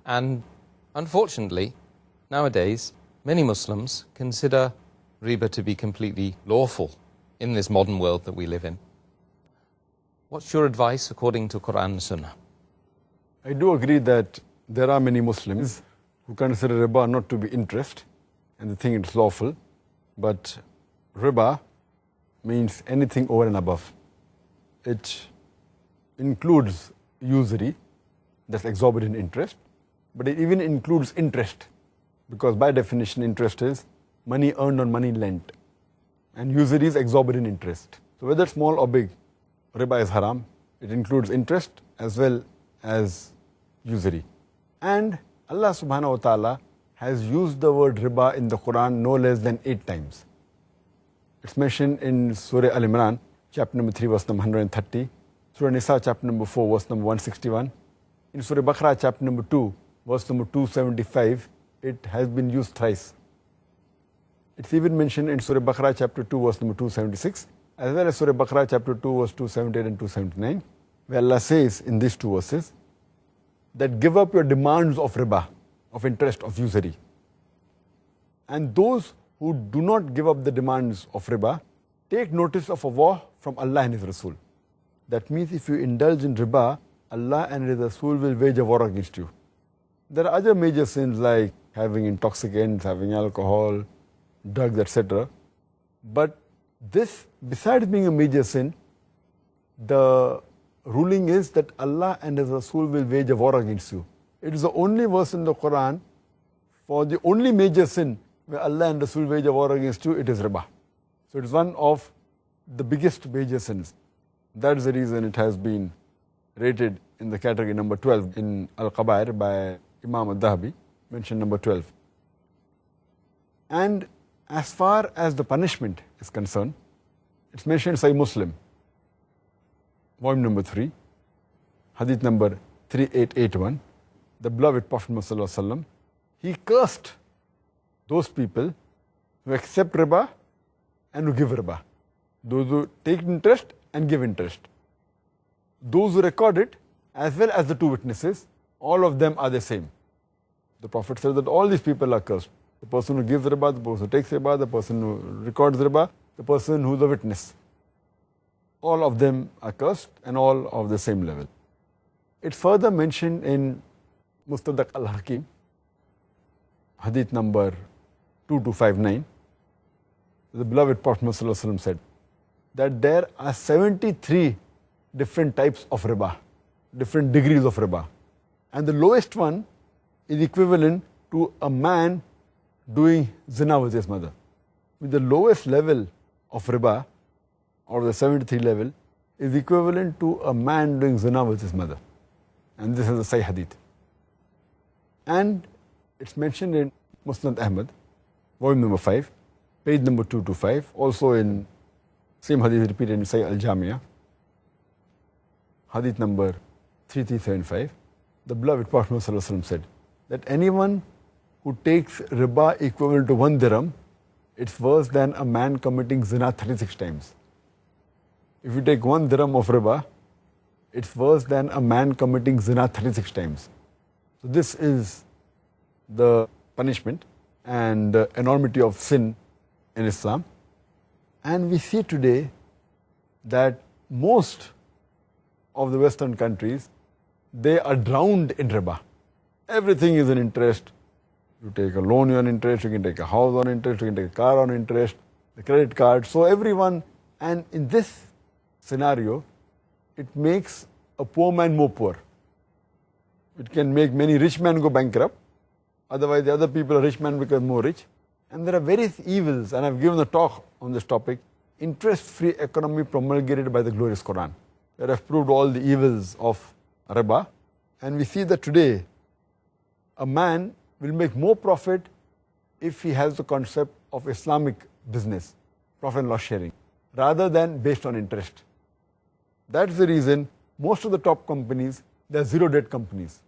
And unfortunately, nowadays, many Muslims consider riba to be completely lawful in this modern world that we live in. What's your advice according to Quran and Sunnah? I do agree that there are many Muslims who consider riba not to be interest and they think it's lawful, but riba means anything over and above. It includes usury, that's exorbitant interest, but it even includes interest, because by definition interest is money earned on money lent, and usury is exorbitant interest. So whether small or big, riba is haram. It includes interest as well as usury. And Allah subhanahu wa ta'ala has used the word riba in the Quran no less than 8 times. It's mentioned in Surah Al-Imran, chapter number 3, verse number 130, Surah Nisa, chapter number 4, verse number 161. In Surah Baqarah, chapter number 2, verse number 275, it has been used thrice. It's even mentioned in Surah Baqarah, chapter 2, verse number 276, as well as Surah Baqarah, chapter 2, verse 278 and 279, where Allah says in these 2 verses, that give up your demands of riba, of interest, of usury. And those who do not give up the demands of riba, take notice of a war from Allah and His Rasul. That means if you indulge in riba, Allah and His Rasul will wage a war against you. There are other major sins like having intoxicants, having alcohol, drugs, etc. But this, besides being a major sin, the ruling is that Allah and His Rasul will wage a war against you. It is the only verse in the Quran for the only major sin where Allah and Rasul wage a war against you, it is riba. So it is one of the biggest major sins. That is the reason it has been rated in the category number 12 in Al-Qabair by Imam Al-Dhahabi, mentioned number 12. And as far as the punishment is concerned, it's mentioned in Sahih Muslim, volume number 3, hadith number 3881, the beloved Prophet Muhammad sallallahu alaihi wasallam, he cursed those people who accept riba and who give riba. Those who take interest and give interest. Those who record it as well as the 2 witnesses, all of them are the same. The Prophet says that all these people are cursed. The person who gives riba, the person who takes riba, the person who records riba, the person who is a witness. All of them are cursed and all of the same level. It's further mentioned in Mustadrak al-Hakim, hadith number 2259, the beloved Prophet Muhammad said that there are 73 different types of riba, different degrees of riba. And the lowest one is equivalent to a man doing zina with his mother. With the lowest level of riba, or the 73 level, is equivalent to a man doing zina with his mother. And this is a Sahih hadith. And it's mentioned in Musnad Ahmad, volume number 5, page number 225, also in same hadith repeated in Sahih Al-Jamia, hadith number 3375. The beloved Prophet ﷺ said that anyone who takes riba equivalent to 1 dirham, it's worse than a man committing zina 36 times. If you take 1 dirham of riba, it's worse than a man committing zina 36 times. So this is the punishment and the enormity of sin in Islam. And we see today that most of the Western countries, they are drowned in riba. Everything is an interest. You take a loan on interest, you can take a house on interest, you can take a car on interest, the credit card. So everyone, and in this scenario, it makes a poor man more poor. It can make many rich men go bankrupt. Otherwise, the other people, rich men, become more rich. And there are various evils, and I've given a talk on this topic, interest-free economy promulgated by the glorious Quran, that have proved all the evils of riba. And we see that today, a man will make more profit if he has the concept of Islamic business, profit and loss sharing, rather than based on interest. That's the reason most of the top companies, they are zero debt companies.